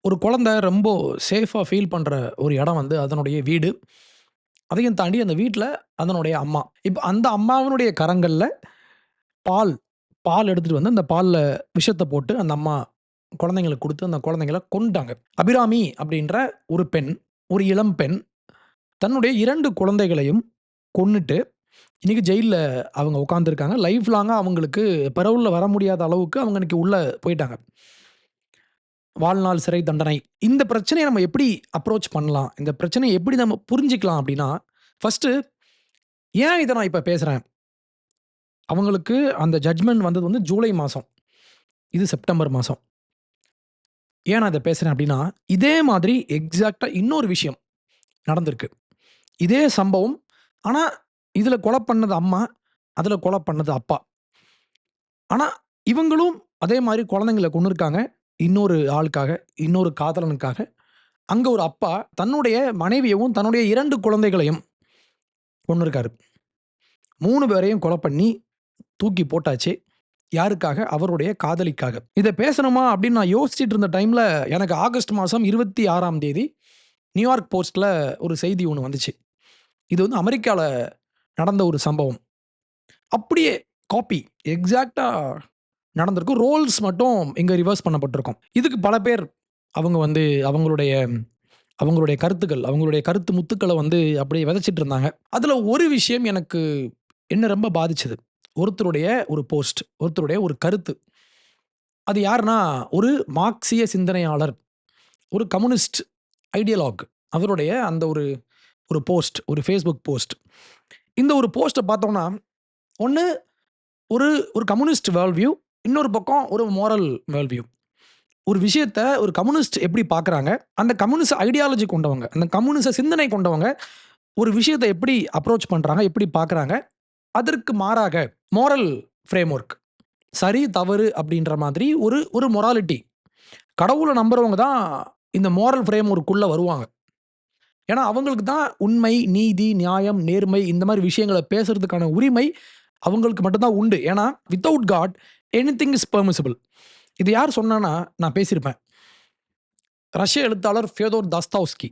ஒரு குழந்தை ரொம்ப சேஃபா ஃபீல் பண்ற ஒரு இடம் வந்து அதனுடைய வீடு. அதையும் தாண்டி அந்த வீட்ல அதனுடைய அம்மா. இப்ப அந்த அம்மாவினுடைய கரங்கள்ல பால் பால் எடுத்துட்டு வந்து அந்த பால்ல விஷத்த போட்டு அந்த அம்மா குழந்தைங்களுக்கு குடுத்து அந்த குழந்தைங்கள கொன்னுட்டாங்க. அபிராமி அப்படின்ற ஒரு பெண், ஒரு இளம் பெண் தன்னுடைய 2 குழந்தைகளையும் கொன்னுட்டு, இன்னைக்கு ஜெயில்ல அவங்க உட்கார்ந்துருக்காங்க. லைஃப் லாங்கா அவங்களுக்கு பெரவுல்ல வர முடியாத அளவுக்கு அவங்க இன்னைக்கு உள்ள போய்ட்டாங்க. வாழ்நாள் சிறை தண்டனை. இந்த பிரச்சனைய நம்ம எப்படி அப்ரோச் பண்ணலாம்? இந்த பிரச்சனைய எப்படி நம்ம புரிஞ்சுக்கலாம் அப்படின்னா, ஃபர்ஸ்ட்டு ஏன் இத நான் இப்ப பேசுறேன்? அவங்களுக்கு அந்த ஜட்ஜ்மென்ட் வந்தது வந்து ஜூலை மாசம். இது செப்டம்பர் மாசம். ஏன் நான் இத பேசுறேன் அப்படின்னா, இதே மாதிரி எக்ஸாக்ட்டா இன்னொரு விஷயம் நடந்திருக்கு. இதே சம்பவம். ஆனா, இதுல கொலை பண்ணது அம்மா, அதுல கொலை பண்ணது அப்பா. ஆனா, இவங்களும் அதே மாரி குழந்தைங்கள கொன்னுருக்காங்க. இன்னொரு ஆளுக்காக, இன்னொரு காதலனுக்காக. அங்க ஒரு அப்பா தன்னுடைய மனைவியவும், தன்னுடைய 2 குழந்தைகளையும் கொன்னுருக்காரு. 3 பேரையும் கொலை பண்ணி தூக்கி போட்டாச்சு. யாருக்காக? அவருடைய காதலிக்காக. இத பேசணுமா அப்படின்னு நான் யோசிச்சுட்டு இருந்த டைம்ல, எனக்கு ஆகஸ்ட் மாசம் 26ஆம் தேதி நியூயார்க் போஸ்ட்ல ஒரு செய்தி ஒண்ணு வந்துச்சு. இது வந்து அமெரிக்கால நடந்த ஒரு சம்பவம். அப்படியே காப்பி எக்ஸாக்ட்டா நடந்திருக்கும். ரோல்ஸ் மட்டும் இங்க ரிவர்ஸ் பண்ணப்பட்டிருக்கும். இதுக்கு பல பேர் அவங்க வந்து அவங்களுடைய அவங்களுடைய கருத்துக்கள், அவங்களுடைய கருத்து முத்துக்கள வந்து அப்படியே விதைச்சிட்டு இருந்தாங்க. அதுல ஒரு விஷயம் எனக்கு என்ன ரொம்ப பாதிச்சது. ஒருத்தருடைய ஒரு போஸ்ட், ஒருத்தருடைய ஒரு கருத்து. அது யாருன்னா, ஒரு மார்க்சிய சிந்தனையாளர், ஒரு கம்யூனிஸ்ட் ஐடியலாக். அவருடைய அந்த ஒரு ஒரு போஸ்ட், ஒரு Facebook போஸ்ட். இந்த ஒரு போஸ்ட்ட பார்த்தோம்னா, ஒண்ணு ஒரு ஒரு கம்யூனிஸ்ட் வேர்ல்ட் வியூ, இன்னொரு பக்கம் ஒரு மோரல் வேர்ல்ட் வியூ. ஒரு விஷயத்த ஒரு கம்யூனிஸ்ட் எப்படி பார்க்குறாங்க, அந்த கம்யூனிஸ்ட் ஐடியாலஜி கொண்டவங்க, அந்த கம்யூனிச சிந்தனை கொண்டவங்க, ஒரு விஷயத்த எப்படி அப்ரோச் பண்றாங்க, எப்படி பார்க்குறாங்க, அதற்கு மாறாக மோரல் ஃப்ரேம்வொர்க். சரி, தவறு அப்படின்ற மாதிரி ஒரு ஒரு மொராலிட்டி. கடவுள நம்புறவங்க தான் இந்த மோரல் ஃப்ரேம்வொர்க்குள்ள வருவாங்க. ஏன்னா, அவங்களுக்கு தான் உண்மை, நீதி, நியாயம், நேர்மை இந்த மாரி விஷயங்கள பேசுறதுக்கான உரிமை அவங்களுக்கு மட்டும் தான் உண்டு. ஏன்னா, without God anything is permissible. இது யார் சொன்னான்னா, நான் பேசியிருப்பேன். ரஷ்ய எழுத்தாளர் ஃபியோதோர் தஸ்தாவ்ஸ்கி.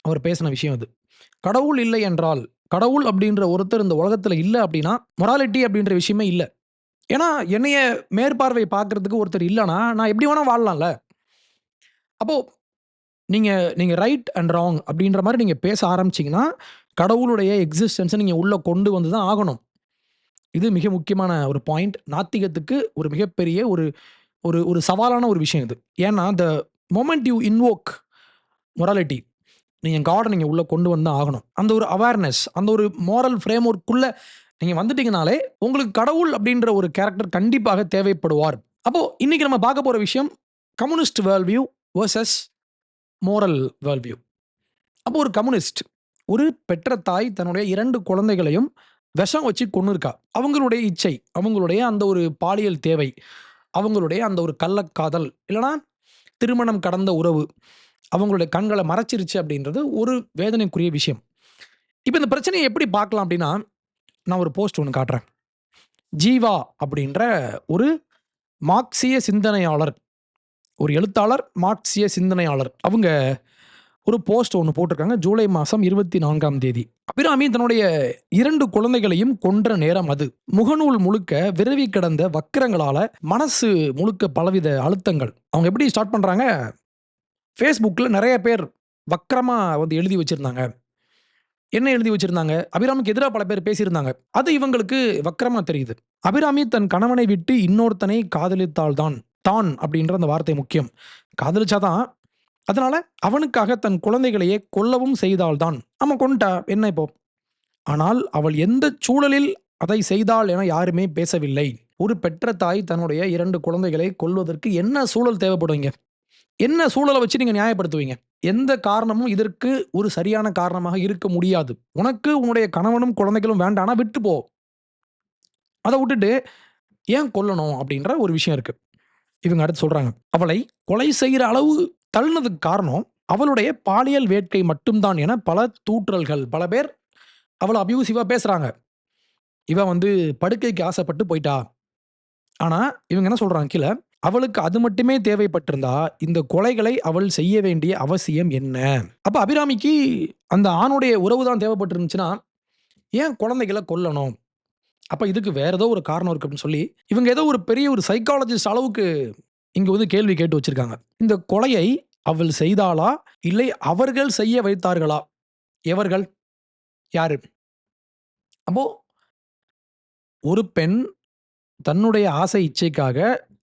அவர் பேசின விஷயம் இது. கடவுள் இல்லை என்றால், கடவுள் அப்படின்ற ஒருத்தர் இந்த உலகத்துல இல்ல அப்படின்னா, மொராலிட்டி அப்படின்ற விஷயமே இல்ல. ஏன்னா, என்னைய மேற்பார்வை பார்க்கிறதுக்கு ஒருத்தர் இல்லன்னா, நான் எப்படி வேணா வாழலாம்ல. அப்போ நீங்க நீங்க ரைட் அண்ட் ராங் அப்படின்ற மாரி நீங்க பேச ஆரம்பிச்சீங்கன்னா, கடவுளுடைய எக்ஸிஸ்டன்ஸ நீங்க உள்ள கொண்டு வந்து தான் ஆகணும். இது மிக முக்கியமான ஒரு பாயிண்ட். நாத்திகத்துக்கு ஒரு மிகப்பெரிய ஒரு ஒரு ஒரு சவாலான ஒரு விஷயம் இது. ஏன்னா, மொமெண்ட் யூ இன்வோக் மொராலிட்டி, நீங்க காட நீங்க உள்ள கொண்டு வந்து தான் ஆகணும். அந்த ஒரு அவேர்னஸ், அந்த ஒரு மோரல் ஃப்ரேம்வொர்க்குள்ள நீங்க வந்துட்டீங்கனாலே, உங்களுக்கு கடவுள் அப்படின்ற ஒரு கேரக்டர் கண்டிப்பாக தேவைப்படுவார். அப்போ இன்னைக்கு நம்ம பார்க்க போற விஷயம், communist world view versus moral world view. அப்போ ஒரு கம்யூனிஸ்ட், ஒரு பெற்ற தாய் தன்னுடைய 2 குழந்தைகளையும் விஷம் வச்சு கொன்னுருக்கா. அவங்களுடைய இச்சை, அவங்களுடைய அந்த ஒரு பாலியல் தேவை, அவங்களுடைய அந்த ஒரு கள்ளக்காதல், இல்லன்னா திருமணம் கடந்த உறவு, அவங்களுடைய கண்கள மறைச்சிருச்சு அப்படின்றது ஒரு வேதனைக்குரிய விஷயம். இப்ப இந்த பிரச்சனைய எப்படி பார்க்கலாம் அப்படின்னா, நான் ஒரு போஸ்ட் ஒண்ணு காட்டுறேன். ஜீவா அப்படின்ற ஒரு மார்க்சிய சிந்தனையாளர், ஒரு எழுத்தாளர், மார்க்சிய சிந்தனையாளர். அவங்க ஒரு போஸ்ட் ஒண்ணு போட்டிருக்காங்க. ஜூலை மாசம் 24ஆம் தேதி. அபிராமி தன்னுடைய 2 குழந்தைகளையும் கொன்ற நேரம் அது. முகநூல் முழுக்க விரவி கிடந்த வக்கிரங்களால மனசு முழுக்க பலவித அழுத்தங்கள். அவங்க எப்படி ஸ்டார்ட் பண்றாங்க, Facebookல நெறைய பேர் வக்கிரமா வந்து எழுதி வச்சிருந்தாங்க. என்ன எழுதி வச்சிருந்தாங்க? அபிராமிக்கு எதிரா பல பேர் பேசியிருந்தாங்க. அது இவங்களுக்கு வக்கிரமா தெரியுது. அபிராமி தன் கணவனை விட்டு இன்னொருத்தனை காதலித்தாள் தான். தான் அப்படின்ற அந்த வார்த்தை முக்கியம். காதலிச்சா தான். அதனால அவனுக்காக தன் குழந்தைகளையே கொல்லவும் செய்தாள் தான். ஆமா, கொன்னுட்டா. என்ன இப்போ? ஆனால் அவள் எந்தச் சூழலில் அதை செய்தாள் என யாருமே பேசவில்லை. ஒரு பெற்ற தாய் தன்னுடைய 2 குழந்தைகளை கொல்வதற்கு என்ன சூழல் தேவைப்படும் இங்க? என்ன சூழல வச்சு நீங்க நியாயப்படுத்துவீங்க? எந்த காரணமும் இதற்கு ஒரு சரியான காரணமாக இருக்க முடியாது. உனக்கு உன்னுடைய கணவனும், குழந்தைகளும் வேண்டான்னா விட்டு போ. அத வுட்டுட்டு ஏன் கொல்லணும்? அப்படின்ற ஒரு விஷயம் இருக்கு. இவங்க அடுத்து சொல்றாங்க. அவளை கொலை செய்ற அளவு தள்ளுனதுக்கு காரணம், அவளுடைய பாலியல் வேட்கை மட்டும் தான் என பல தூற்றல்கள். பல பேர் அவள அப்யூசிவா பேசுறாங்க. இவ வந்து படுக்கைக்கு ஆசைப்பட்டு போயிட்டா. ஆனா, இவங்க என்ன சொல்றாங்க கீழ, அவளுக்கு அது மட்டுமே தேவைப்பட்டிருந்தா, இந்த கொலைகளை அவள் செய்ய வேண்டிய அவசியம் என்ன? அப்ப அபிராமிக்கு அந்த ஆணுடைய உறவு தான் தேவைப்பட்டிருந்துச்சுன்னா, ஏன் குழந்தைகள கொல்லணும்? அப்ப இதுக்கு வேற ஏதோ ஒரு காரணம் இருக்கு அப்படின்னு சொல்லி, இவங்க ஏதோ ஒரு பெரிய ஒரு சைக்காலஜிஸ்ட் அளவுக்கு இங்க வந்து கேள்வி கேட்டு வச்சிருக்காங்க. இந்த கொலையை அவள் செய்தாளா? இல்லை அவர்கள் செய்ய வைத்தார்களா? எவர்கள்? யாரு? அப்போ ஒரு பெண் தன்னுடைய ஆசை இச்சைக்காக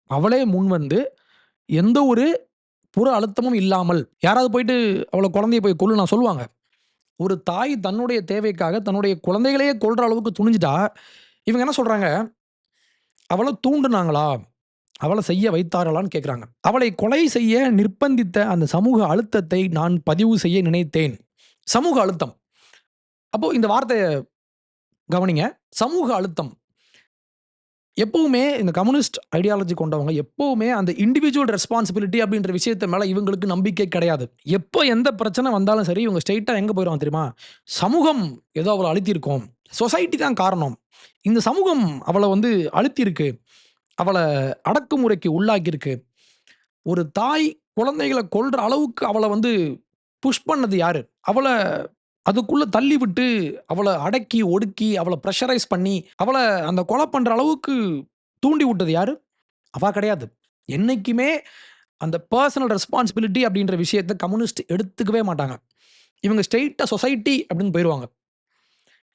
அவளே முன்வந்து எந்த ஒரு புற அழுத்தமும் இல்லாமல் யாராவது போயிட்டு அவள குழந்தைய போய் கொல்லுனா சொல்லுவாங்க. ஒரு தாய் தன்னுடைய தேவைக்காக தன்னுடைய குழந்தைகளையே கொல்ற அளவுக்கு துணிஞ்சுட்டா, இவங்க என்ன சொல்றாங்க? அவள தூண்டுனாங்களா? அவள செய்ய வைத்தார்களான்னு கேட்குறாங்க. அவளை கொலை செய்ய நிர்பந்தித்த அந்த சமூக அழுத்தத்தை நான் பதிவு செய்ய நினைத்தேன். சமூக அழுத்தம். அப்போ இந்த வார்த்தைய கவனிங்க. சமூக அழுத்தம். எப்பவுமே இந்த கம்யூனிஸ்ட் ஐடியாலஜி கொண்டவங்க எப்பவுமே அந்த இண்டிவிஜுவல் ரெஸ்பான்சிபிலிட்டி அப்படின்ற விஷயத்து மேல இவங்களுக்கு நம்பிக்கை கிடையாது. எப்போ எந்த பிரச்சனை வந்தாலும் சரி, இவங்க ஸ்ட்ரெய்ட்டா எங்க போயிருவாங்க தெரியுமா? சமூகம் ஏதோ அவள அழுத்தியிருக்கும். சொசைட்டி தான் காரணம். இந்த சமூகம் அவள வந்து அழுத்தியிருக்கு. அவள அடக்குமுறைக்கு உள்ளாக்கியிருக்கு. ஒரு தாய் குழந்தைகள கொல்ற அளவுக்கு அவள வந்து புஷ் பண்ணது யாரு? அவள அதுக்குள்ள தள்ளி விட்டு, அவள அடக்கி, ஒடுக்கி, அவள பிரஷரைஸ் பண்ணி, அவள அந்த கொலை பண்ற அளவுக்கு தூண்டி விட்டது யாரு? அவ கிடையாது. என்னைக்குமே அந்த பெர்சனல் ரெஸ்பான்சிபிலிட்டி அப்படின்ற விஷயத்த கம்யூனிஸ்ட் எடுத்துக்கவே மாட்டாங்க. இவங்க ஸ்ட்ரெய்ட்டா சொசைட்டி அப்படின்னு போயிருவாங்க.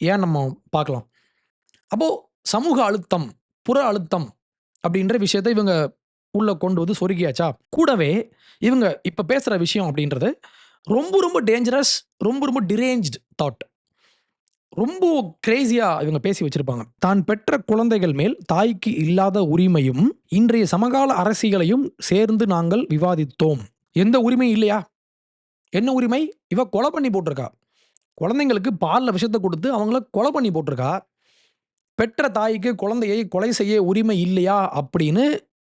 ஏன் நம்ம பார்க்கலாம். அப்போ சமூக அழுத்தம், புற அழுத்தம் அப்படின்ற விஷயத்த இவங்க உள்ள கொண்டு வந்து சொருகியாச்சா? கூடவே இவங்க இப்ப பேசுற விஷயம் அப்படின்றது ரொம்ப ரொம்ப டேஞ்சரஸ், ரொம்ப ரொம்ப டிரேஞ்ச்டு தாட். ரொம்ப கிரேசியா இவங்க பேசி வச்சிருப்பாங்க. தான் பெற்ற குழந்தைகள் மேல் தாய்க்கு இல்லாத உரிமையும், இன்றைய சமகால அரசியலையும் சேர்ந்து நாங்கள் விவாதித்தோம். எந்த உரிமையும் இல்லையா? என்ன உரிமை? இவ கொலை பண்ணி போட்டுருக்கா. குழந்தைங்களுக்கு பால்ல விஷத்த குடுத்து அவங்கள கொலை பண்ணி போட்டுருக்கா. பெற்ற தாய்க்கு குழந்தையை கொலை செய்ய உரிமை இல்லையா? அப்படின்னு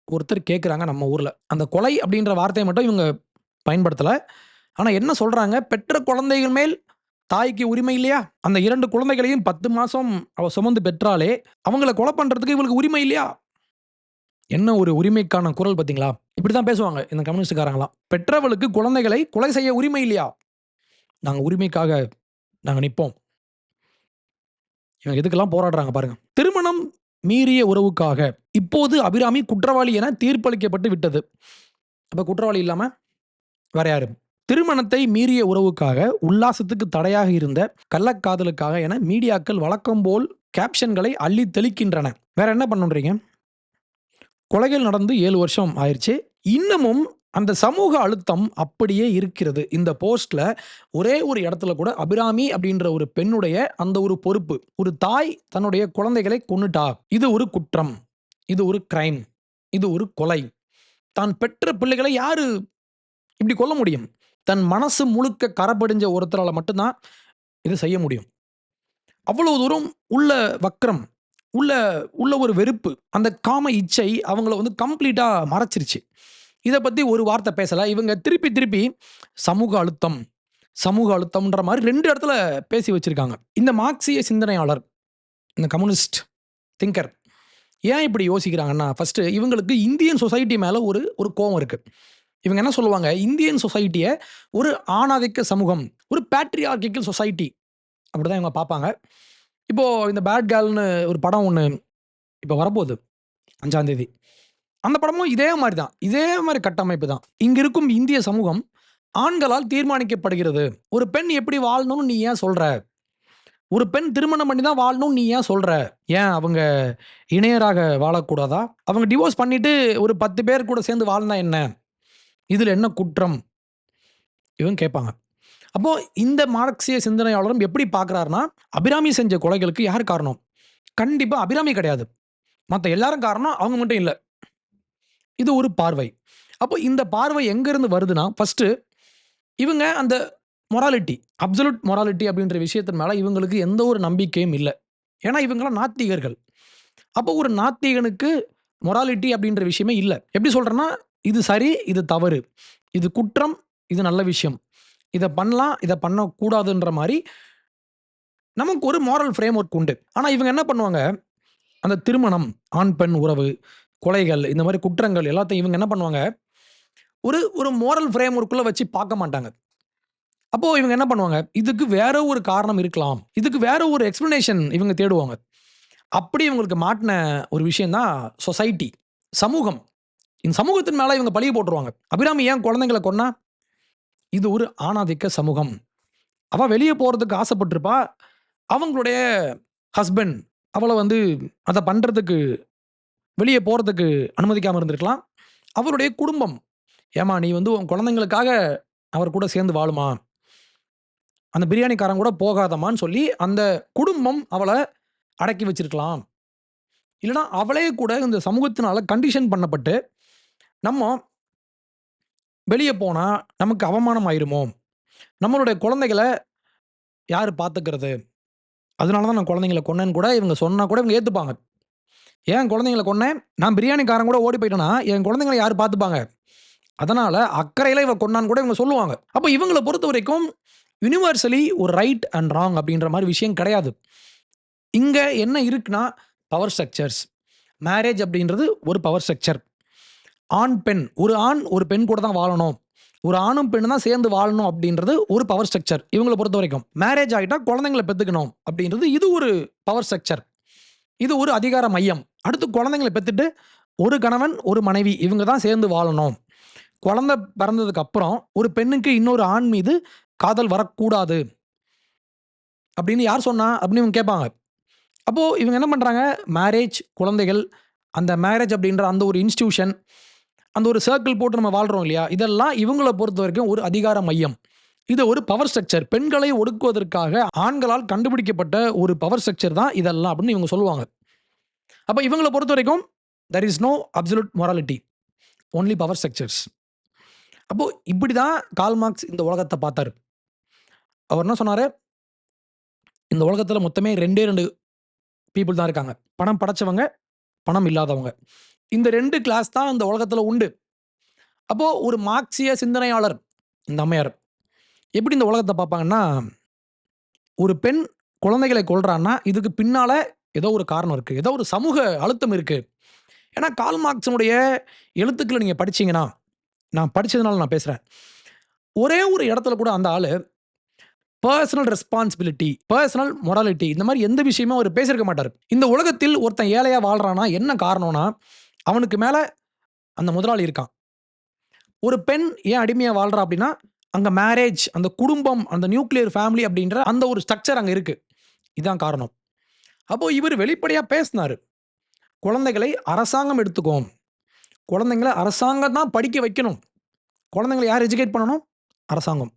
ஒருத்தர் கேட்குறாங்க நம்ம ஊர்ல. அந்த கொலை அப்படின்ற வார்த்தைய மட்டும் இவங்க பயன்படுத்தல. ஆனா என்ன சொல்றாங்க? பெற்ற குழந்தைகள் மேல் தாய்க்கு உரிமை இல்லையா? அந்த 2 குழந்தைகளையும் 10 மாசம் அவ சுமந்து பெற்றாளே, அவங்கள கொலை பண்றதுக்கு இவளுக்கு உரிமை இல்லையா? என்ன ஒரு உரிமைக்கான குரல் பார்த்தீங்களா? இப்படித்தான் பேசுவாங்க இந்த கம்யூனிஸ்ட்காரங்கலாம். பெற்றவளுக்கு குழந்தைகளை கொலை செய்ய உரிமை இல்லையா? நாங்க உரிமைக்காக நாங்க நிப்போம். இவங்க எதுக்கெல்லாம் போராடுறாங்க பாருங்க. திருமணம் மீறிய உறவுக்காக இப்போது அபிராமி குற்றவாளி என தீர்ப்பளிக்கப்பட்டு விட்டது. அப்ப குற்றவாளி இல்லாம வேற யாரு? திருமணத்தை மீறிய உறவுக்காக, உல்லாசத்துக்கு தடையாக இருந்த கள்ளக்காதலுக்காக என மீடியாக்கள் வழக்கம் போல் கேப்ஷன்களை அள்ளி தெளிக்கின்றன. வேற என்ன பண்ணுன்றீங்க? கொலைகள் நடந்து 7 வருஷம் ஆயிருச்சு. இன்னமும் அந்த சமூக அழுத்தம் அப்படியே இருக்கிறது. இந்த போஸ்ட்ல ஒரே ஒரு இடத்துல கூட அபிராமி அப்படின்ற ஒரு பெண்ணுடைய அந்த ஒரு பொறுப்பு. ஒரு தாய் தன்னுடைய குழந்தைகளை கொன்னுட்டா. இது ஒரு குற்றம். இது ஒரு கிரைம். இது ஒரு கொலை. தான் பெற்ற பிள்ளைகளை யாரு இப்படி கொல்ல முடியும்? தன் மனசு முழுக்க கரபடிஞ்ச ஒருத்தரால மட்டும் தான் இத செய்ய முடியும். அவ்வளவு தூரம் உள்ள வக்ரம், உள்ள உள்ள ஒரு வெறுப்பு. அந்த காம இச்சை அவங்கள வந்து கம்ப்ளீட்டா மறைச்சிருச்சு. இத பத்தி ஒரு வார்த்தை பேசல. இவங்க திருப்பி திருப்பி சமூக அழுத்தம், சமூக அழுத்தம்ன்ற மாரி 2 இடத்துல பேசி வச்சிருக்காங்க. இந்த மார்க்சிய சிந்தனையாளர், இந்த கம்யூனிஸ்ட் திங்கர் ஏன் இப்படி யோசிக்கிறாங்கன்னா, ஃபர்ஸ்ட்டு இவங்களுக்கு இந்தியன் சொசைட்டி மேல ஒரு ஒரு கோவம் இருக்கு. இவங்க என்ன சொல்லுவாங்க, இந்தியன் சொசைட்டிய ஒரு ஆணாதிக்க சமூகம், ஒரு பேட்ரியார்க்கிக்கல் சொசைட்டி அப்படிதான் இவங்க பார்ப்பாங்க. இப்போ இந்த பேட் கேர்ள்னு ஒரு படம் ஒண்ணு இப்ப வரப்போது 5ஆம் தேதி. அந்த படமும் இதே மாரி தான். இதே மாரி கட்டமைப்பு தான். இங்க இருக்கும் இந்திய சமூகம் ஆண்களால் தீர்மானிக்கப்படுகிறது. ஒரு பெண் எப்படி வாழணும்னு நீ ஏன் சொல்ற? ஒரு பெண் திருமணம் பண்ணி தான் வாழணும்னு நீ ஏன் சொல்ற? ஏன் அவங்க இணையராக வாழக்கூடாதா? அவங்க டிவோர்ஸ் பண்ணிட்டு ஒரு 10 பேர் கூட சேர்ந்து வாழ்ந்தா என்ன? இதுல என்ன குற்றம்? இவங்க கேட்பாங்க. அப்போ இந்த மார்க்சிய சிந்தனையாளரும் எப்படி பார்க்கிறார்ன்னா, அபிராமி செஞ்ச கொலைகளுக்கு யார் காரணம்? கண்டிப்பா அபிராமி கிடையாது. மத்த எல்லாரும் காரணம். அவங்க மட்டும் இல்ல. இது ஒரு பார்வை. அப்போ இந்த பார்வை எங்கேருந்து வருதுன்னா, ஃபர்ஸ்ட்டு இவங்க அந்த மொராலிட்டி, அப்சொல்யூட் மொராலிட்டி அப்படின்ற விஷயத்தின் மேல இவங்களுக்கு எந்த ஒரு நம்பிக்கையும் இல்ல. ஏன்னா இவங்கலாம் நாத்திகர்கள். அப்போ ஒரு நாத்திகனுக்கு மொராலிட்டி அப்படின்ற விஷயமே இல்ல. எப்படி சொல்றேன்னா, இது சரி, இது தவறு. இது குற்றம், இது நல்ல விஷயம். இத பண்ணலாம், இத பண்ணக்கூடாதுன்ற மாரி நமக்கு ஒரு மோரல் ஃப்ரேம் ஒர்க் உண்டு. ஆனா இவங்க என்ன பண்ணுவாங்க, அந்த திருமணம், ஆண், பெண் உறவு, கொலைகள், இந்த மாரி குற்றங்கள் எல்லாத்தையும் இவங்க என்ன பண்ணுவாங்க, ஒரு ஒரு மோரல் ஃப்ரேம்வொர்க்குள்ள வச்சு பார்க்க மாட்டாங்க. அப்போ இவங்க என்ன பண்ணுவாங்க, இதுக்கு வேற ஒரு காரணம் இருக்கலாம். இதுக்கு வேற ஒரு எக்ஸ்ப்ளனேஷன் இவங்க தேடுவாங்க. அப்படி இவங்களுக்கு மாட்டுன ஒரு விஷயம் தான் சொசைட்டி, சமூகம். இந்த சமூகத்தின் மேல இவங்க பழிய போட்டுருவாங்க. அபிராமி ஏன் குழந்தைங்கள கொன்னா? இது ஒரு ஆணாதிக்க சமூகம். அவ வெளிய போறதுக்கு ஆசைப்பட்டிருப்பா. அவங்களுடைய ஹஸ்பண்ட் அவள வந்து அத பண்றதுக்கு வெளிய போறதுக்கு அனுமதிக்காம இருந்திருக்கலாம். அவருடைய குடும்பம், "ஏம்மா நீ வந்து உன் குழந்தைங்களுக்காக அவர் கூட சேர்ந்து வாழுமா. அந்த பிரியாணிக்காரன் கூட போகாதம்மான்னு" சொல்லி அந்த குடும்பம் அவள அடக்கி வச்சிருக்கலாம். இல்லன்னா அவளே கூட இந்த சமூகத்தினால கண்டிஷன் பண்ணப்பட்டு, நம்ம வெளிய போனா நமக்கு அவமானம் ஆயிருமோ! நம்மளுடைய குழந்தைகள யாரு பார்த்துக்கிறது? அதனால தான் நான் குழந்தைங்கள கொன்னேன்னு கூட இவங்க சொன்னா கூட இவங்க ஏத்துப்பாங்க. ஏன் குழந்தைங்கள கொன்னேன்? நான் பிரியாணிக்காரன் கூட ஓடி போயிட்டேன்னா, என் குழந்தைங்கள யாரு பார்த்துப்பாங்க? அதனால அக்கறையில இவ கொன்னான்னு கூட இவங்க சொல்லுவாங்க. அப்ப இவங்கள பொறுத்தவரைக்கும் யுனிவர்சலி ஒரு ரைட் அண்ட் ராங் அப்படின்ற மாரி விஷயம் கிடையாது. இங்க என்ன இருக்குன்னா, பவர் ஸ்ட்ரக்சர்ஸ். மேரேஜ் அப்படின்றது ஒரு பவர் ஸ்ட்ரக்சர். ஆண், பெண். ஒரு ஆண், ஒரு பெண் கூட தான் வாழணும். ஒரு ஆணும், பெண்ணும் தான் சேர்ந்து வாழணும் அப்படின்றது ஒரு பவர் ஸ்ட்ரக்சர். இவங்கள பொறுத்தவரைக்கும். மேரேஜ் ஆயிட்டா குழந்தைங்கள பெத்துக்கணும் அப்படின்றது இது ஒரு பவர் ஸ்ட்ரக்சர். இது ஒரு அதிகார மையம். அடுத்து குழந்தைங்கள பெத்துட்டு, ஒரு கணவன், ஒரு மனைவி இவங்க தான் சேர்ந்து வாழணும். குழந்தை பிறந்ததுக்கு அப்புறம், ஒரு பெண்ணுக்கு இன்னொரு ஆண் மீது காதல் வரக்கூடாது. அப்படின்னு யார் சொன்னா? அப்படின்னு இவங்க கேட்பாங்க. அப்போ இவங்க என்ன பண்றாங்க? மேரேஜ், குழந்தைகள், அந்த மேரேஜ் அப்படின்ற அந்த ஒரு இன்ஸ்டிடியூஷன், அந்த ஒரு சர்க்கிள் போட்டு நம்ம வாழ்றோம் இல்லையா? இதெல்லாம் இவங்கள பொறுத்தவரைக்கும் ஒரு அதிகார மையம். இது ஒரு பவர் ஸ்ட்ரக்சர். பெண்களை ஒடுக்குவதற்காக ஆண்களால் கண்டுபிடிக்கப்பட்ட ஒரு பவர் ஸ்ட்ரக்சர் தான் இதெல்லாம் அப்படின்னு இவங்க சொல்லுவாங்க. அப்ப இவங்கள பொறுத்தவரைக்கும் there is no absolute morality. Only power structures. அப்போ இப்படி தான் கார்ல் மார்க்ஸ் இந்த உலகத்த பார்த்தாரு. அவர் என்ன சொன்னாரு? இந்த உலகத்துல மொத்தமே 2 பீப்பிள் தான் இருக்காங்க. பணம் படைச்சவங்க, பணம் இல்லாதவங்க. இந்த 2 கிளாஸ் தான் இந்த உலகத்துல உண்டு. அப்போ ஒரு மார்க்சிய சிந்தனையாளர் இந்த அம்மையார். எப்படி இந்த உலகத்த பார்ப்பாங்கன்னா, ஒரு பெண் குழந்தைகளை கொல்றான்னா, இதுக்கு பின்னால ஏதோ ஒரு காரணம் இருக்கு. ஏதோ ஒரு சமூக அழுத்தம் இருக்கு. ஏன்னா கார்ல் மார்க்ஸினுடைய எழுத்துக்கள நீங்க படிச்சீங்கன்னா, நான் படிச்சதுனால நான் பேசுறேன். ஒரே ஒரு இடத்துல கூட அந்த ஆளு பெர்சனல் ரெஸ்பான்சிபிலிட்டி, பெர்சனல் மொராலிட்டி இந்த மாரி எந்த விஷயமும் அவரு பேசியிருக்க மாட்டாரு. இந்த உலகத்தில் ஒருத்தன் ஏழையா வாழ்றான்னா என்ன காரணம்னா, அவனுக்கு மேல அந்த முதலாளி இருக்கான். ஒரு பெண் ஏன் அடிமையா வாழ்றா அப்டின்னா, அங்க மேரேஜ், அந்த குடும்பம், அந்த நியூக்ளியர் ஃபேமிலி அப்டின்ற அந்த ஒரு ஸ்ட்ரக்சர் அங்க இருக்கு. இதான் காரணம். அப்போ இவரு வெளிப்படையா பேசினாரு. குழந்தைகளை அரசாங்கம் எடுத்துக்கும். குழந்தைங்கள அரசாங்கம் தான் படிக்க வைக்கணும். குழந்தைங்கள யார் எஜுகேட் பண்ணணும்? அரசாங்கம்.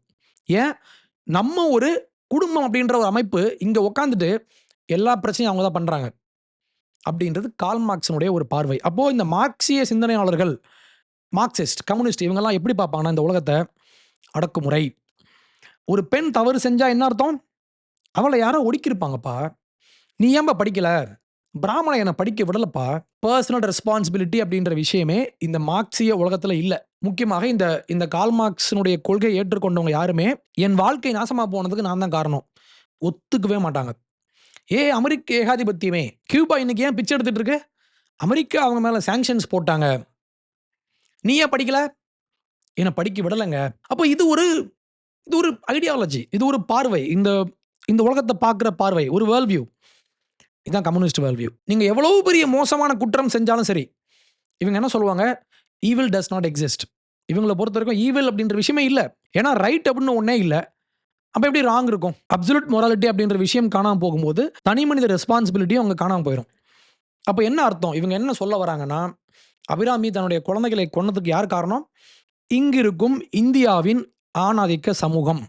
ஏன்? நம்ம ஒரு குடும்பம் அப்டின்ற ஒரு அமைப்பு இங்க உட்கார்ந்துட்டு எல்லா பிரச்சனையும் அவங்க தான் பண்றாங்க. அப்டின்றது கார்ல் மார்க்ஸினுடைய ஒரு பார்வை. அப்போ இந்த மார்க்சிய சிந்தனையாளர்கள், மார்க்சிஸ்ட், கம்யூனிஸ்ட் இவங்கலாம் எப்படி பார்ப்பாங்கன்னா இந்த உலகத்த அடக்குமுறை. ஒரு பெண் தவறு செஞ்சா என்ன அர்த்தம்? அவள யாரோ ஒடுக்கியிருப்பாங்கப்பா. நீ ஏன்பா படிக்கல? பிராமணன் என்ன படிக்க விடலப்பா. பெர்சனல் ரெஸ்பான்சிபிலிட்டி அப்படின்ற விஷயமே இந்த மார்க்சிய உலகத்துல இல்ல. முக்கியமாக இந்த இந்த கார்ல் மார்க்ஸினுடைய கொள்கையை ஏற்றுக்கொண்டவங்க யாருமே, என் வாழ்க்கை நாசமா போனதுக்கு நான் தான் காரணம். ஒத்துக்கவே மாட்டாங்க. அமெரிக்க ஏகாதிபத்தியமே! கியூபா இன்னைக்கு ஏன் பிச்சை எடுத்துட்டு இருக்கு? அமெரிக்கா அவங்க மேல சாங்ஷன்ஸ் போட்டாங்க. நீ ஏன் படிக்கல? என்ன படிக்க விடலங்க. அப்ப இது ஒரு ஐடியாலஜி. இது ஒரு பார்வை. இந்த இந்த உலகத்த பார்க்கிற பார்வை. ஒரு வேர்ல்ட் வியூ. இதான் கம்யூனிஸ்ட் வேர்ல்ட் வியூ. நீங்க எவ்வளவு பெரிய மோசமான குற்றம் செஞ்சாலும் சரி, இவங்க என்ன சொல்லுவாங்க? Evil does not exist. இவங்கள பொறுத்தவரைக்கும் ஈவில் அப்படின்ற விஷயமே இல்ல. ஏன்னா ரைட் அப்படின்னு ஒண்ணே இல்ல. அப்ப எப்படி ராங் இருக்கும்? அப்சல்யூட் மொராலிட்டி அப்படின்ற விஷயம் காணாம போகும்போது, தனி மனித ரெஸ்பான்சிபிலிட்டியும் அங்க காணாம போயிரும். அப்ப என்ன அர்த்தம்? இவங்க என்ன சொல்ல வராங்கன்னா, அபிராமி தன்னுடைய குழந்தைகளை கொன்னதுக்கு யார் காரணம்? இங்கிருக்கும் இந்தியாவின் ஆணாதிக்க சமூகம்.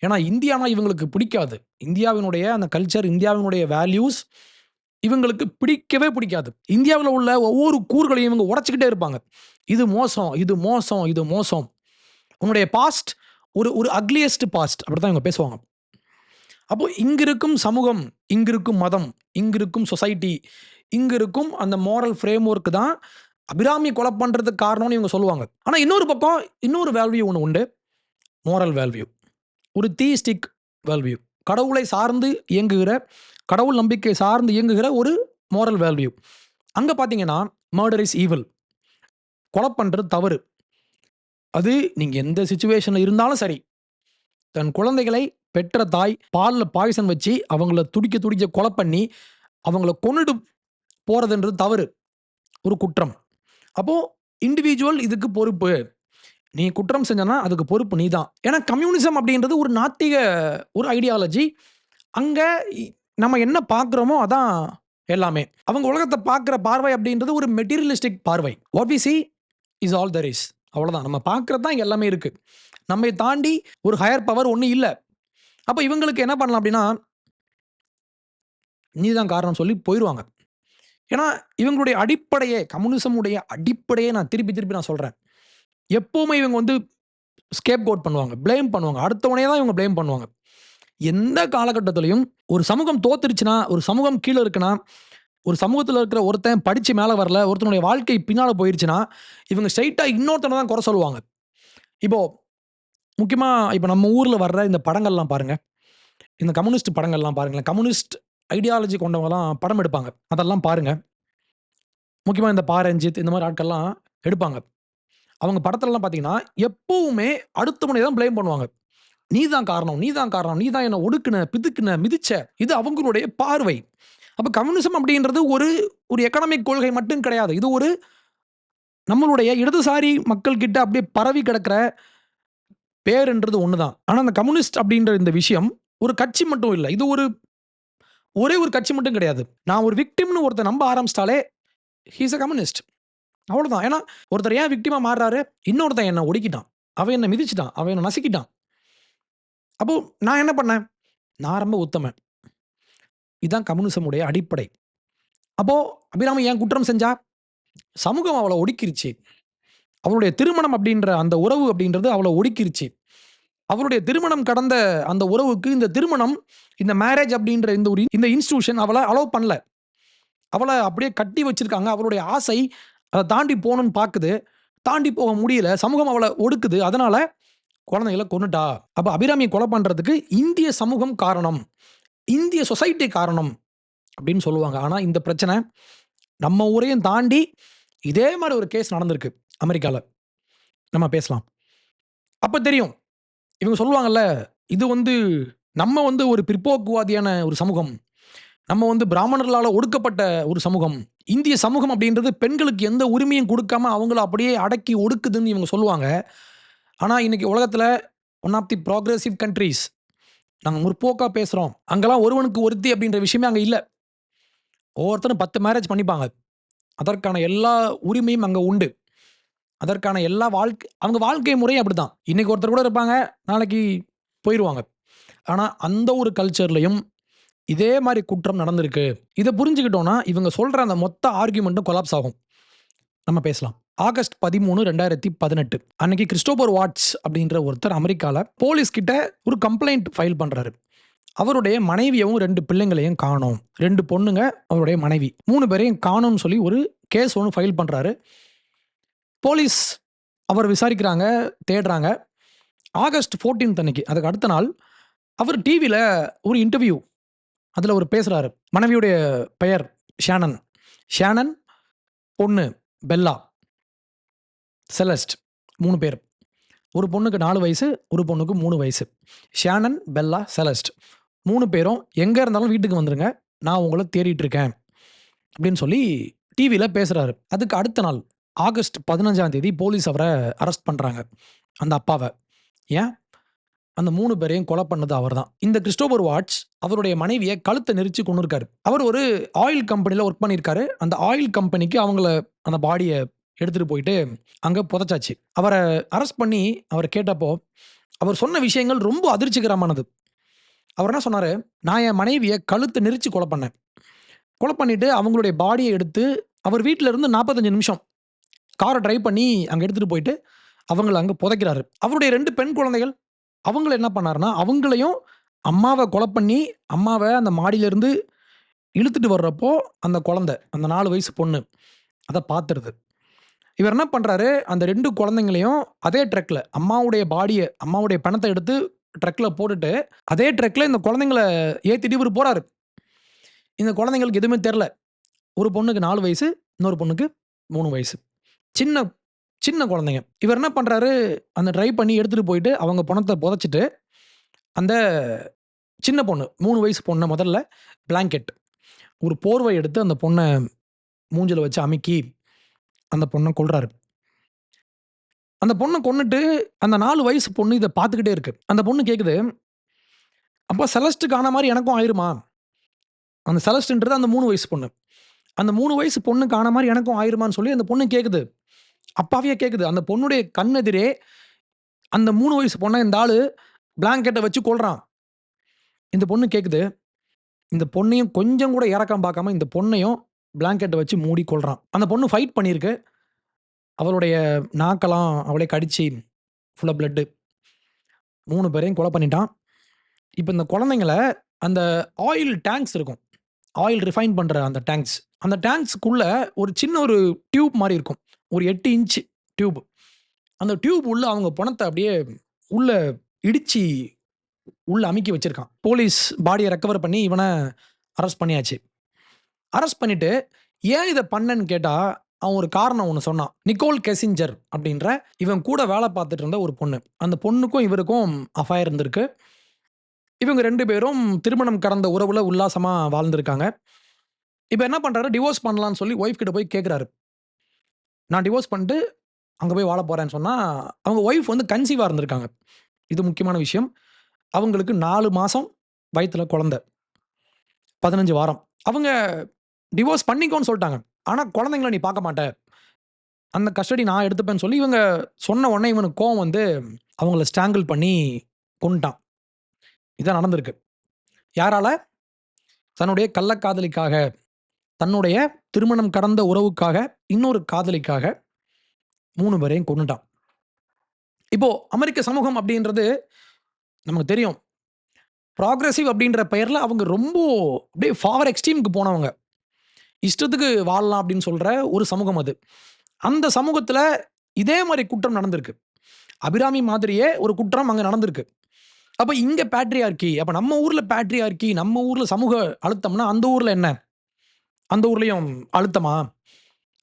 ஏன்னா இந்தியானா இவங்களுக்கு பிடிக்காது. இந்தியாவினுடைய அந்த கல்ச்சர், இந்தியாவினுடைய வேல்யூஸ் இவங்களுக்கு பிடிக்கவே பிடிக்காது. இந்தியாவுல உள்ள ஒவ்வொரு கூறுகளையும் இவங்க உடைச்சுக்கிட்டே இருப்பாங்க. இது மோசம், இது மோசம், இது மோசம். உன்னுடைய பாஸ்ட் ஒரு ஒரு அக்லியஸ்ட் பாஸ்ட் அப்படித்தான் இவங்க பேசுவாங்க. அப்போ இங்க இருக்கும் சமூகம், இங்க இருக்கும் மதம், இங்க இருக்கும் சொசைட்டி, இங்க இருக்கும் அந்த மோரல் ஃப்ரேம்வொர்க் தான் அபிராமிய கொலை பண்றதுக்கு காரணம்னு இவங்க சொல்லுவாங்க. ஆனா இன்னொரு பக்கம் இன்னொரு வேல்யூ ஒண்ணு உண்டு. Moral value. ஒரு தியிஸ்டிக் வேல்யூ. கடவுளை சார்ந்து இயங்குகிற, கடவுள் நம்பிக்கை சார்ந்து இயங்குகிற ஒரு மோரல் வேல்யூ. அங்க பார்த்தீங்கன்னா, மர்டர் இஸ் ஈவில். கொலை பண்றது தவறு. அது நீங்க எந்த சிச்சுவேஷன்ல இருந்தாலும் சரி, தன் குழந்தைகளை பெற்ற தாய் பால்ல பாய்சன் வச்சு அவங்கள துடிக்க துடிக்க கொலை பண்ணி, அவங்கள கொன்னுட்டு போறதுன்றது தவறு. ஒரு குற்றம். அப்போ இண்டிவிஜுவல் இதுக்கு பொறுப்பு. நீ குற்றம் செஞ்சனா அதுக்கு பொறுப்பு நீ தான். ஏன்னா கம்யூனிசம் அப்படின்றது ஒரு நாத்திக ஒரு ஐடியாலஜி. அங்க நம்ம என்ன பார்க்குறோமோ அதான் எல்லாமே. அவங்க உலகத்த பார்க்குற பார்வை அப்படின்றது ஒரு மெட்டீரியலிஸ்டிக் பார்வை. What we see is all there is. அவ்வளோதான். நம்ம பார்க்குறது தான் இங்க எல்லாமே இருக்கு. நம்மை தாண்டி ஒரு ஹையர் பவர் ஒண்ணும் இல்ல. அப்ப இவங்களுக்கு என்ன பண்ணலாம் அப்படின்னா, நீ தான் காரணம் சொல்லி போயிருவாங்க. ஏன்னா இவங்களுடைய அடிப்படையே கம்யூனிசம் உடைய அடிப்படையே நான் திருப்பி திருப்பி நான் சொல்றேன். எப்பவுமே இவங்க வந்து ஸ்கேப் கோட் பண்ணுவாங்க. ப்ளேம் பண்ணுவாங்க. அடுத்தவனையே தான் இவங்க ப்ளேம் பண்ணுவாங்க. எந்த காலகட்டத்திலயும் ஒரு சமூகம் தோத்துருச்சுன்னா, ஒரு சமூகம் கீழ இருக்குன்னா, ஒரு சமூகத்தில இருக்கிற ஒருத்தன் படிச்சு மேல வரல, ஒருத்தனுடைய வாழ்க்கை பின்னால போயிருச்சுன்னா, இவங்க ஸ்ட்ரெய்ட்டா இன்னொருத்தன தான் குறை சொல்லுவாங்க. இப்போ முக்கியமா இப்ப நம்ம ஊர்ல வர்ற இந்த படங்கள்லாம் பாருங்க. இந்த கம்யூனிஸ்ட் படங்கள்லாம் பாருங்களேன். கம்யூனிஸ்ட் ஐடியாலஜி கொண்டவங்கலாம் படம் எடுப்பாங்க. அதெல்லாம் பாருங்க. முக்கியமா இந்த பா. ரஞ்சித் இந்த மாரி ஆட்கள்லாம் எடுப்பாங்க. அவங்க படத்துலலாம் பார்த்தீங்கன்னா, எப்பவுமே அடுத்தவனைய தான் ப்ளேம் பண்ணுவாங்க. "நீ தான் காரணம், நீ தான் காரணம், நீ தான் என்ன ஒடுக்குன, பிதுக்குன, மிதிச்ச." இது அவங்களுடைய பார்வை. அப்ப கம்யூனிசம் அப்படின்றது ஒரு ஒரு எக்கனாமிக் கொள்கை மட்டும் கிடையாது. இது ஒரு நம்மளுடைய இடதுசாரி மக்கள் கிட்ட அப்படியே பரவி கிடக்கிற பேருன்றது ஒண்ணு தான். ஆனா அந்த கம்யூனிஸ்ட் அப்படின்ற இந்த விஷயம் ஒரு கட்சி மட்டும் இல்ல. இது ஒரே ஒரு கட்சி மட்டும் கிடையாது. நான் ஒரு விக்டிம்னு ஒருத்தன் நம்ப ஆரம்பிச்சிட்டாலே, ஹி இஸ் அ கம்யூனிஸ்ட். அவ்வளோதான். ஏன்னா, ஒருத்தர் ஏன் விக்டிமா மாறுறாரு? இன்னொருத்தன் என்ன ஒடுக்கிட்டான். அவன் என்ன மிதிச்சுட்டான். அவன் என்ன நசுக்கிட்டான். அப்போ நான் என்ன பண்ணேன்? நான் ரொம்ப உத்தமன். இதான் கம்யூனிசம் உடைய அடிப்படை. அப்போ அபிராமி ஏன் குற்றம் செஞ்சா? சமூகம் அவள ஒடுக்கிருச்சு. அவளுடைய திருமணம் அப்படின்ற அந்த உறவு அப்படின்றது அவள ஒடுக்கிருச்சு. அவளுடைய திருமணம் கடந்த அந்த உறவுக்கு இந்த திருமணம், இந்த மேரேஜ் அப்படின்ற இந்த இன்ஸ்டிடியூஷன் அவள அலோவ் பண்ணல. அவள அப்படியே கட்டி வச்சிருக்காங்க. அவளுடைய ஆசை அத தாண்டி போணும்னு பாக்குது. தாண்டி போக முடியல. சமூகம் அவள ஒடுக்குது. அதனால குழந்தைகள கொன்னுட்டா. அப்ப அபிராமிய கொலை பண்றதுக்கு இந்திய சமூகம் காரணம். இந்திய சொசைட்டி காரணம் அப்படின்னு சொல்லுவாங்க. ஆனா இந்த பிரச்சனை நம்ம ஊரையும் தாண்டி இதே மாரி ஒரு கேஸ் நடந்திருக்கு அமெரிக்கால. நம்ம பேசலாம். அப்ப தெரியும். இவங்க சொல்லுவாங்கல்ல, இது வந்து நம்ம வந்து ஒரு பிற்போக்குவாதியான ஒரு சமூகம். நம்ம வந்து பிராமணர்களால ஒடுக்கப்பட்ட ஒரு சமூகம். இந்திய சமூகம் அப்படின்றது பெண்களுக்கு எந்த உரிமையும் குடுக்காம அவங்கள அப்படியே அடக்கி ஒடுக்குதுன்னு இவங்க சொல்லுவாங்க. ஆனா இன்னைக்கு உலகத்துல one of the progressive countries நாங்க முற்போக்கா பேசுறோம். அங்கலாம் ஒருவனுக்கு ஒருத்தி அப்படின்ற விஷயமே அங்க இல்ல. ஒவ்வொருத்தரும் 10 மேரேஜ் பண்ணிப்பாங்க. அதற்கான எல்லா உரிமையும் அங்க உண்டு. அதற்கான எல்லா அவங்க வாழ்க்கை முறையே அப்படிதான். இன்னைக்கு ஒருத்தர் கூட இருப்பாங்க. நாளைக்கு போயிருவாங்க. ஆனா அந்த ஒரு கல்ச்சர்லயும் இதே மாரி குற்றம் நடந்திருக்கு. இத புரிஞ்சுக்கிட்டோம்னா, இவங்க சொல்ற அந்த மொத்த ஆர்கியுமென்ட்டும் கொலாப்ஸ் ஆகும். நம்ம பேசலாம். ஆகஸ்ட் 13, 2018 அன்னைக்கு கிறிஸ்டோபர் வாட்ஸ் அப்படின்ற ஒருத்தர் அமெரிக்கால போலீஸ் கிட்ட ஒரு கம்ப்ளைண்ட் ஃபைல் பண்றாரு. அவருடைய மனைவியவும் 2 பிள்ளைங்களையும் காணோம். 2 பொண்ணுங்க, அவருடைய மனைவி. 3 பேரையும் காணோம்னு சொல்லி ஒரு கேஸ் ஒண்ணு ஃபைல் பண்றாரு. போலீஸ் அவர விசாரிக்கிறாங்க, தேடுறாங்க. ஆகஸ்ட் 14 அன்னைக்கு, அதுக்கு அடுத்த நாள் அவர் டிவில ஒரு இன்டர்வியூ அதுல அவரு பேசுறாரு. மனைவியுடைய பெயர் ஷானன். ஷானன், பொண்ணு பெல்லா, செலஸ்ட் 3 பேர். ஒரு பொண்ணுக்கு 4 வயசு, ஒரு பொண்ணுக்கு 3 வயசு. ஷானன், பெல்லா, செலஸ்ட் 3 பேரும் எங்க இருந்தாலும் வீட்டுக்கு வந்துருங்க. நான் உங்கள தேடிட்டு இருக்கேன். அப்படின்னு சொல்லி டிவில பேசுறாரு. அதுக்கு அடுத்த நாள் ஆகஸ்ட் 15ஆம் தேதி போலீஸ் அவர அரெஸ்ட் பண்றாங்க. அந்த அப்பாவ. ஏன்? அந்த 3 பேரையும் கொலை பண்ணது அவர்தான். இந்த கிறிஸ்டோபர் வாட்ஸ் அவருடைய மனைவிய கழுத்த நெரிச்சு கொன்னுருக்காரு. அவர் ஒரு ஆயில் கம்பெனில வொர்க் பண்ணியிருக்காரு. அந்த ஆயில் கம்பெனிக்கு அவங்கள அந்த பாடிய எடுத்துட்டு போயிட்டு அங்க புதைச்சாச்சு. அவர அரெஸ்ட் பண்ணி அவர கேட்டப்போ, அவர் சொன்ன விஷயங்கள் ரொம்ப அதிர்ச்சிகரமானது. அவர் என்ன சொன்னாரு, "நான் என் மனைவிய கழுத்த நெரிச்சு கொலை பண்ணேன். கொலை பண்ணிட்டு அவங்களுடைய பாடிய எடுத்து அவர் வீட்ல இருந்து 45 நிமிஷம் கார டிரைவ் பண்ணி அங்க எடுத்துட்டு போயிட்டு அவங்கள அங்க புதைக்கிறாரு." அவருடைய 2 பெண் குழந்தைகள் அவங்கள என்ன பண்ணாருன்னா, அவங்களையும் அம்மாவ கொலை பண்ணி, அம்மாவ அந்த மாடியிலருந்து இழுத்துட்டு வர்றப்போ, அந்த குழந்தை, அந்த 4 வயசு பொண்ணு, அத பாத்துருது. இவர் என்ன பண்றாரு, அந்த 2 குழந்தைங்களையும் அதே ட்ரக்ல அம்மாவுடைய பிணத்த எடுத்து ட்ரக்ல போட்டுட்டு, அதே ட்ரக்ல இந்த குழந்தைங்கள ஏத்திட்டு இவரு போறாரு. இந்த குழந்தைங்களுக்கு எதுவுமே தெரியல. ஒரு பொண்ணுக்கு 4 வயசு, இன்னொரு பொண்ணுக்கு 3 வயசு. சின்ன சின்ன குழந்தைங்க. இவர் என்ன பண்றாரு, அந்த ட்ரைவ் பண்ணி எடுத்துட்டு போயிட்டு அவங்க பொணத்த புதைச்சுட்டு, அந்த சின்ன பொண்ணு 3 வயசு பொண்ண முதல்ல பிளாங்கெட் ஒரு போர்வை எடுத்து அந்த பொண்ண மூஞ்சில வச்சு அமுக்கி, அந்த பொண்ண கொல்றாரு. அந்த பொண்ண கொன்னுட்டு, அந்த 4 வயசு பொண்ணு இத பார்த்துக்கிட்டே இருக்கு. அந்த பொண்ணு கேட்குது, "அப்பா செலஸ்ட்டுக்கு ஆன மாரி எனக்கும் ஆயிருமா?" அந்த செலஸ்ட்ன்றது அந்த 3 வயசு பொண்ணு. அந்த 3 வயசு பொண்ணுக்கு ஆன மாரி எனக்கும் ஆயிருமான்னு சொல்லி அந்த பொண்ணு கேட்குது. அப்பாவியா கேட்குது. அந்த பொண்ணுடைய கண் எதிரே அந்த 3 வயசு பொண்ண இந்த ஆளு பிளாங்கெட்ட வச்சு கொல்றான். இந்த பொண்ணு கேட்குது. இந்த பொண்ணையும் கொஞ்சம் கூட இரக்கம் பார்க்காம இந்த பொண்ணையும் பிளாங்கெட்ட வச்சு மூடி கொல்றான். அந்த பொண்ணு ஃபைட் பண்ணியிருக்கு. அவளுடைய நாக்கெல்லாம் அவளே கடிச்சு ஃபுல்லா பிளட்டு. 3 பேரையும் கொலை பண்ணிட்டான். இப்ப இந்த குழந்தைங்கள அந்த ஆயில் டேங்க்ஸ் இருக்கும். ஆயில் ரிஃபைன் பண்ற அந்த டேங்க்ஸ். அந்த டேங்க்ஸ்க்குள்ள ஒரு சின்ன ஒரு டியூப் மாரி இருக்கும். ஒரு 8 இன்ச் டியூப். அந்த டியூப் உள்ள அவங்க பொணத்த அப்படியே உள்ள இடிச்சு உள்ள அமுக்கி வச்சிருக்கான். போலீஸ் பாடிய ரெக்கவர் பண்ணி இவன அரெஸ்ட் பண்ணியாச்சு. அரெஸ்ட் பண்ணிட்டு, ஏன் இத பண்ணேன்னு கேட்டா, அவன் ஒரு காரணம் ஒண்ணு சொன்னான். நிக்கோல் கெசிஞ்சர் அப்படின்ற இவன் கூட வேலை பார்த்துட்டு இருந்த ஒரு பொண்ணு. அந்த பொண்ணுக்கும் இவருக்கும் அஃபயர் இருந்திருக்கு. இவங்க 2 பேரும் திருமணம் கடந்த உறவுல உல்லாசமா வாழ்ந்திருக்காங்க. இப்ப என்ன பண்றாரு, டிவோர்ஸ் பண்ணலான்னு சொல்லி ஒய்ஃப் கிட்ட போய் கேட்கிறாரு. நான் டிவோர்ஸ் பண்ணிட்டு அங்க போய் வாழப் போறேன்னு சொன்னா, அவங்க ஒய்ஃப் வந்து கன்சீவா இருந்திருக்காங்க. இது முக்கியமான விஷயம். அவங்களுக்கு 4 மாசம் வயித்துல குழந்தை. 15 வாரம். அவங்க டிவோர்ஸ் பண்ணிக்கோன்னு சொல்ட்டாங்க. ஆனா குழந்தைங்கள நீ பார்க்க மாட்ட. அந்த கஸ்டடி நான் எடுத்துப்பேன்னு சொல்லி இவங்க சொன்ன உடனே இவனுக்கு கோவம் வந்து அவங்கள ஸ்ட்ராங்கிள் பண்ணி கொன்னுட்டான். இதான் நடந்திருக்கு. யாரால? தன்னுடைய கள்ளக்காதலிக்காக, தன்னுடைய திருமணம் கடந்த உறவுக்காக, இன்னொரு காதலிக்காக 3 பேரையும் கொன்னுட்டான். இப்போ அமெரிக்க சமூகம் அப்படின்றது நமக்கு தெரியும். புரோகிரசிவ் அப்படின்ற பெயர்ல அவங்க ரொம்ப அப்படியே ஃபார் எக்ஸ்ட்ரீம்க்கு போனவங்க. இஷ்டத்துக்கு வாழலாம் அப்படின்னு சொல்ற ஒரு சமூகம் அது. அந்த சமூகத்துல இதே மாரி குற்றம் நடந்திருக்கு. அபிராமி மாதிரியே ஒரு குற்றம் அங்க நடந்திருக்கு. அப்ப இங்க பேட்ரியார்கி. அப்ப நம்ம ஊர்ல பேட்ரியார்கி, நம்ம ஊர்ல சமூக அழுத்தம்னா, அந்த ஊர்ல என்ன? அந்த ஊர்லயும் அழுத்தமா?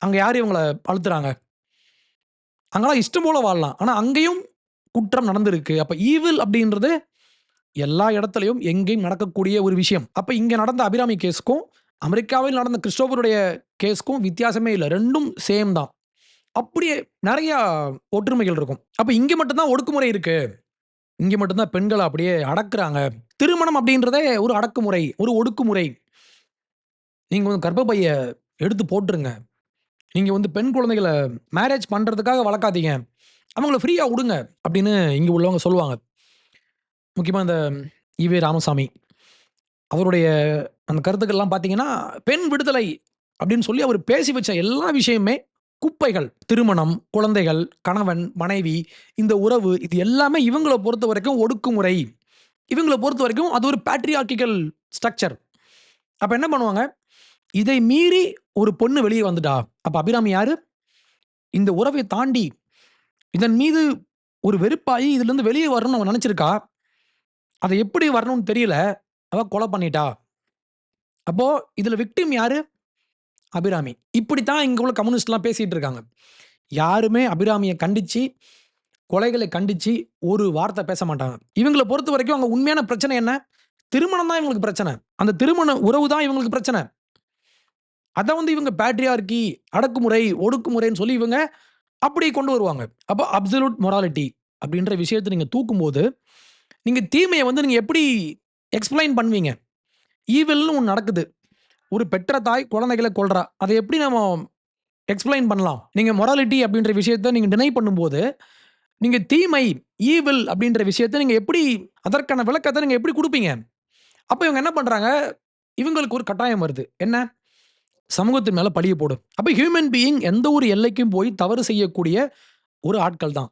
அங்க யாரு இவங்கள அழுத்துறாங்க? அங்கலாம் இஷ்டம் போல வாழலாம். ஆனா அங்கேயும் குற்றம் நடந்திருக்கு. அப்ப ஈவில் அப்படின்றது எல்லா இடத்துலயும் எங்கேயும் நடக்கக்கூடிய ஒரு விஷயம். அப்ப இங்க நடந்த அபிராமி கேஸ்க்கும், அமெரிக்காவில் நடந்த கிறிஸ்டோபருடைய கேஸ்க்கும் வித்தியாசமே இல்ல. 2ம் சேம் தான். அப்படியே நெறைய ஒற்றுமைகள் இருக்கும். அப்ப இங்க மட்டும் தான் ஒடுக்குமுறை இருக்கு. இங்க மட்டும் தான் பெண்கள அப்படியே அடக்குறாங்க. திருமணம் அப்படின்றதே ஒரு அடக்குமுறை, ஒரு ஒடுக்குமுறை. நீங்க வந்து கர்ப்பப்பைய எடுத்து போட்டுருங்க. நீங்க வந்து பெண் குழந்தைகள மேரேஜ் பண்றதுக்காக வளர்க்காதீங்க. அவங்கள ஃப்ரீயா உடுங்க. அப்படின்னு இங்க உள்ளவங்க சொல்லுவாங்க. முக்கியமா இந்த ஈவே ராமசாமி. அவருடைய அந்த கருத்துக்கள்லாம் பார்த்தீங்கன்னா, பெண் விடுதலை அப்படின்னு சொல்லி அவர் பேசி வச்ச எல்லா விஷயமுமே குப்பைகள். திருமணம், குழந்தைகள், கணவன், மனைவி, இந்த உறவு இது எல்லாமே இவங்கள பொறுத்தவரைக்கும் ஒடுக்குமுறை. இவங்கள பொறுத்தவரைக்கும் அது ஒரு பேட்ரியார்க்கிக்கல் ஸ்ட்ரக்சர். அப்ப என்ன பண்ணுவாங்க, இதை மீறி ஒரு பொண்ணு வெளிய வந்துட்டா, அப்ப அபிராமி யாரு? இந்த உறவை தாண்டி இதன் மீது ஒரு வெறுப்பாயி இதிலிருந்து வெளிய வரணும்னு அவ நெனச்சிருக்கா. அத எப்படி வரணும்னு தெரியல. அவ கொலை பண்ணிட்டா. அப்போ இதுல விக்டிம் யாரு? அபிராமி. இப்படித்தான் இங்க உள்ள கம்யூனிஸ்ட்லாம் பேசிட்டு இருக்காங்க. யாருமே அபிராமிய கண்டிச்சு, கொலைகளை கண்டிச்சு ஒரு வார்த்தை பேச மாட்டாங்க. இவங்கள பொறுத்தவரைக்கும் அங்க உண்மையான பிரச்சனை என்ன? திருமணம் தான் இவங்களுக்கு பிரச்சனை. அந்த திருமண உறவு தான் இவங்களுக்கு பிரச்சனை. அத வந்து இவங்க பேட்ரியார்கி, அடக்குமுறை, ஒடுக்குமுறைன்னு சொல்லி இவங்க அப்படி கொண்டு வருவாங்க. அப்ப அப்சல்யூட் மொராலிட்டி அப்படின்ற விஷயத்த நீங்க தூக்கும்போது, நீங்க தீமைய வந்து நீங்க எப்படி எக்ஸ்ப்ளைன் பண்ணுவீங்க? ஈவில்னு ஒண்ணு நடக்குது. ஒரு பெற்ற தாய் குழந்தைகள கொல்றா. அத எப்படி நம்ம எக்ஸ்ப்ளைன் பண்ணலாம்? நீங்க மொராலிட்டி அப்படின்ற விஷயத்த நீங்க டினை பண்ணும்போது, நீங்க தீமை, ஈவில் அப்படின்ற விஷயத்த நீங்க எப்படி அதற்கான விளக்கத்த நீங்க எப்படி குடுப்பீங்க? அப்ப இவங்க என்ன பண்றாங்க, இவங்களுக்கு ஒரு கட்டாயம் வருது. என்ன? சமூகத்தின் மேல பழிய போடு. அப்ப ஹியூமன் பீயிங் எந்த ஒரு எல்லைக்கும் போய் தவறு செய்யக்கூடிய ஒரு ஆட்கள் தான்.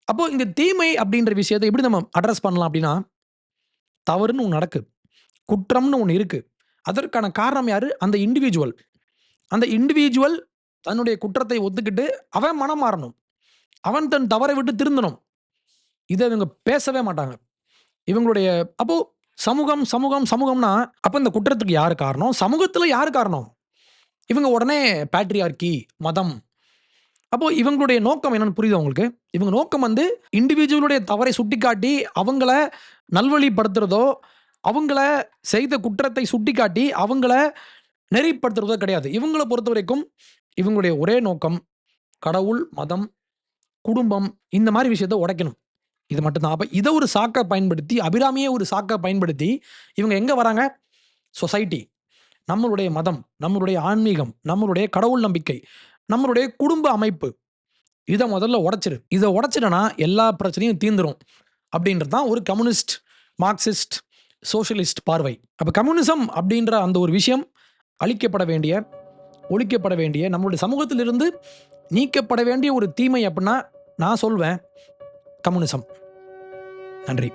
அப்போ இங்க தீமை அப்படின்ற விஷயத்த எப்படி நம்ம அட்ரஸ் பண்ணலாம் அப்படின்னா, தவறுன்னு ஒண்ணு நடக்கு. குற்றம்னு ஒண்ணு இருக்கு. அதற்கான காரணம் யாரு? அந்த இண்டிவிஜுவல். அந்த இண்டிவிஜுவல் தன்னுடைய குற்றத்தை ஒத்துக்கிட்டு, அவன் மனம் மாறணும். அவன் தன் தவறை விட்டு திருந்தணும். இத இவங்க பேசவே மாட்டாங்க. இவங்களுடைய அப்போ சமூகம், சமூகம், சமூகம்னா, அப்ப இந்த குற்றத்துக்கு யாரு காரணம்? சமூகத்துல யாரு காரணம்? இவங்க உடனே பேட்ரியார்கி, மதம். அப்போ இவங்களுடைய நோக்கம் என்னன்னு புரியுதா உங்களுக்கு? இவங்க நோக்கம் வந்து இண்டிவிஜுவலுடைய தவறை சுட்டிக்காட்டி, அவங்கள நல்வழிப்படுத்துறதோ, அவங்கள செய்த குற்றத்தை சுட்டிக்காட்டி, அவங்கள நெறிப்படுத்துறதோ கிடையாது. இவங்கள பொறுத்தவரைக்கும் இவங்களுடைய ஒரே நோக்கம், கடவுள், மதம், குடும்பம் இந்த மாரி விஷயத்த உடைக்கணும். இது மட்டும் தான். அப்ப இத ஒரு சாக்கா பயன்படுத்தி, அபிராமிய ஒரு சாக்கா பயன்படுத்தி, இவங்க எங்க வராங்க? சொசைட்டி, நம்மளுடைய மதம், நம்மளுடைய ஆன்மீகம், நம்மளுடைய கடவுள் நம்பிக்கை, நம்மளுடைய குடும்ப அமைப்பு. இத முதல்ல உடைச்சிரு. இத உடைச்சிட்டனா எல்லா பிரச்சனையும் தீர்ந்துரும். அப்படின்றது தான் ஒரு கம்யூனிஸ்ட், மார்க்சிஸ்ட், சோஷலிஸ்ட் பார்வை. அப்ப கம்யூனிசம் அப்படின்ற அந்த ஒரு விஷயம் அழிக்கப்பட வேண்டிய, ஒழிக்கப்பட வேண்டிய, நம்மளுடைய சமூகத்திலிருந்து நீக்கப்பட வேண்டிய ஒரு தீமை அப்படின்னா, நான் சொல்வேன் கம்யூனிசம். நன்றி.